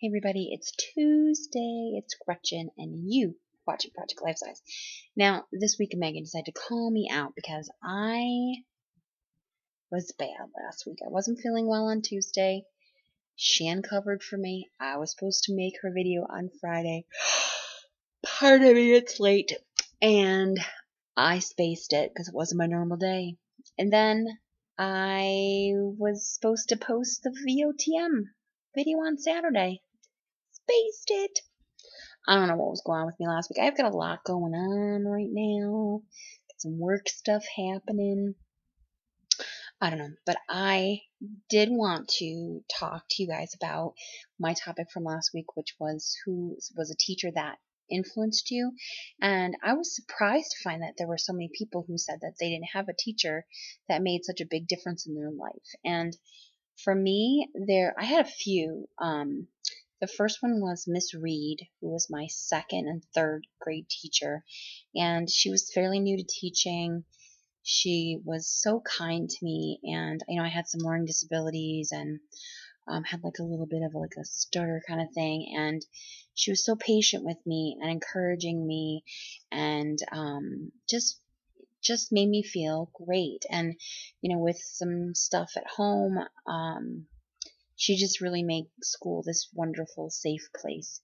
Hey everybody, it's Tuesday. It's Gretchen and you watching Project Life Size. Now, this week Megan decided to call me out because I was bad last week. I wasn't feeling well on Tuesday. Shan covered for me. I was supposed to make her video on Friday. Pardon me, it's late. And I spaced it because it wasn't my normal day. And then I was supposed to post the VOTM video on Saturday. Spaced it. I don't know what was going on with me last week. I've got a lot going on right now. Got some work stuff happening. I don't know. But I did want to talk to you guys about my topic from last week, which was who was a teacher that influenced you. And I was surprised to find that there were so many people who said that they didn't have a teacher that made such a big difference in their life. And for me, I had a few. The first one was Miss Reed, who was my second and third grade teacher, and she was fairly new to teaching. She was so kind to me, and I had some learning disabilities and had like a little bit of like a stutter kind of thing, and she was so patient with me and encouraging me, and just made me feel great. And with some stuff at home, she just really made school this wonderful, safe place.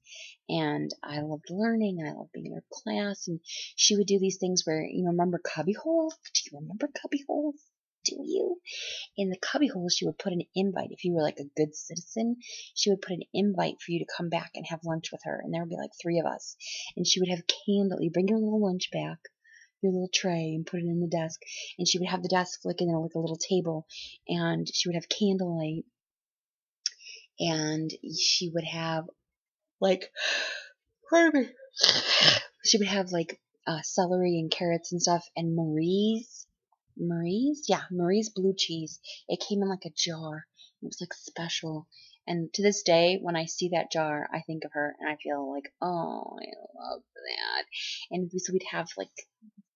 And I loved learning, and I loved being in her class. And she would do these things where, remember cubbyhole? Do you remember cubbyholes? Do you? In the cubbyhole, she would put an invite. If you were like a good citizen, she would put an invite for you to come back and have lunch with her. And there would be like 3 of us. And she would have candle. You bring your little lunch back, your little tray, and put it in the desk. And she would have the desk like in like a little table. And she would have candlelight. And she would have like, pardon me, she would have like celery and carrots and stuff, and Marie's blue cheese. It came in like a jar. It was like special. And to this day, when I see that jar, I think of her, and I feel like, oh, I love that. And so we'd have like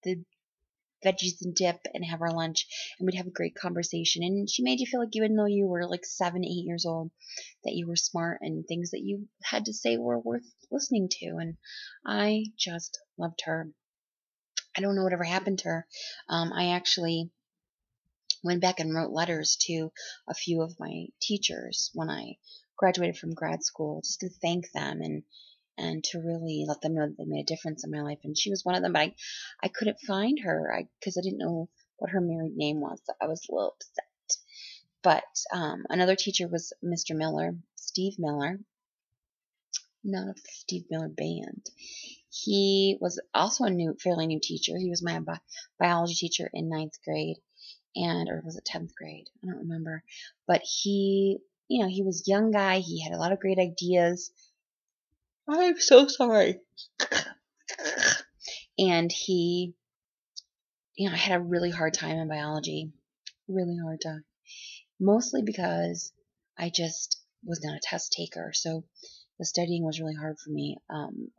the veggies and dip and have our lunch, and we'd have a great conversation. And she made you feel like, even though you were like 7, 8 years old, that you were smart and things that you had to say were worth listening to. And I just loved her. I don't know whatever happened to her. I actually went back and wrote letters to a few of my teachers when I graduated from grad school, just to thank them and to really let them know that they made a difference in my life. And she was one of them, but I couldn't find her because I didn't know what her married name was. So I was a little upset. But another teacher was Mr. Miller, Steve Miller, not of the Steve Miller Band. He was also a fairly new teacher. He was my biology teacher in 9th grade, or was it 10th grade? I don't remember. But he was a young guy. He had a lot of great ideas. I'm so sorry. And he, I had a really hard time in biology. Really hard time. Mostly because I just was not a test taker. So the studying was really hard for me.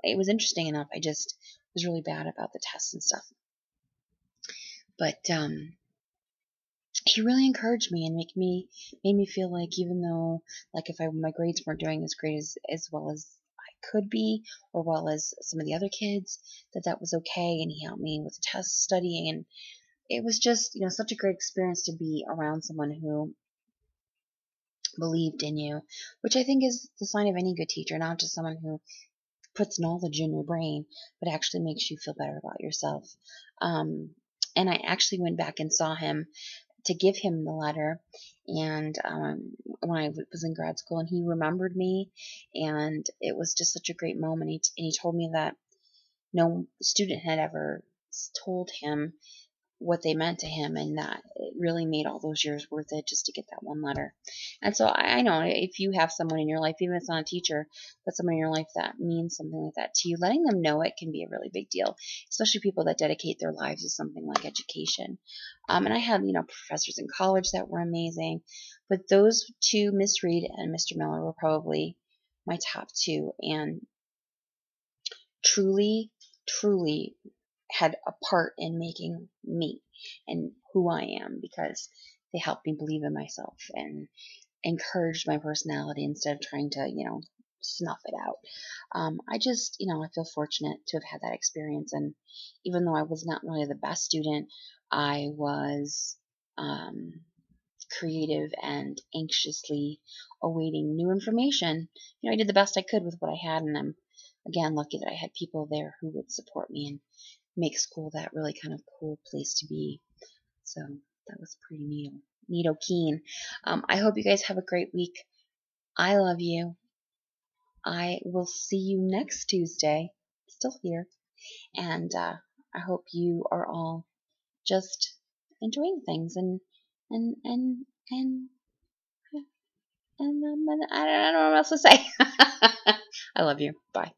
It was interesting enough. I just was really bad about the tests and stuff. But he really encouraged me and made me feel like, even though like if my grades weren't doing as great as well as I could be, or well as some of the other kids, that was okay. And he helped me with the test studying, and it was just such a great experience to be around someone who believed in you, which I think is the sign of any good teacher, not just someone who puts knowledge in your brain, but actually makes you feel better about yourself. And I actually went back and saw him to give him the letter, and when I was in grad school, and he remembered me, and it was just such a great moment. And he told me that no student had ever told him what they meant to him, and that it really made all those years worth it just to get that one letter. And so I know if you have someone in your life, even if it's not a teacher, but someone in your life that means something like that to you, letting them know it can be a really big deal, especially people that dedicate their lives to something like education. And I had, professors in college that were amazing, but those two, Miss Reed and Mr. Miller, were probably my top 2, and truly, truly had a part in making me and who I am, because they helped me believe in myself and encouraged my personality instead of trying to, snuff it out. I just, I feel fortunate to have had that experience. And even though I was not really the best student, I was creative and anxiously awaiting new information. I did the best I could with what I had, and I'm, again, lucky that I had people there who would support me and make school that really kind of cool place to be. So that was pretty neato keen. I hope you guys have a great week. I love you. I will see you next Tuesday. Still here. And I hope you are all just enjoying things and and and and and I don't know what else to say. I love you. Bye.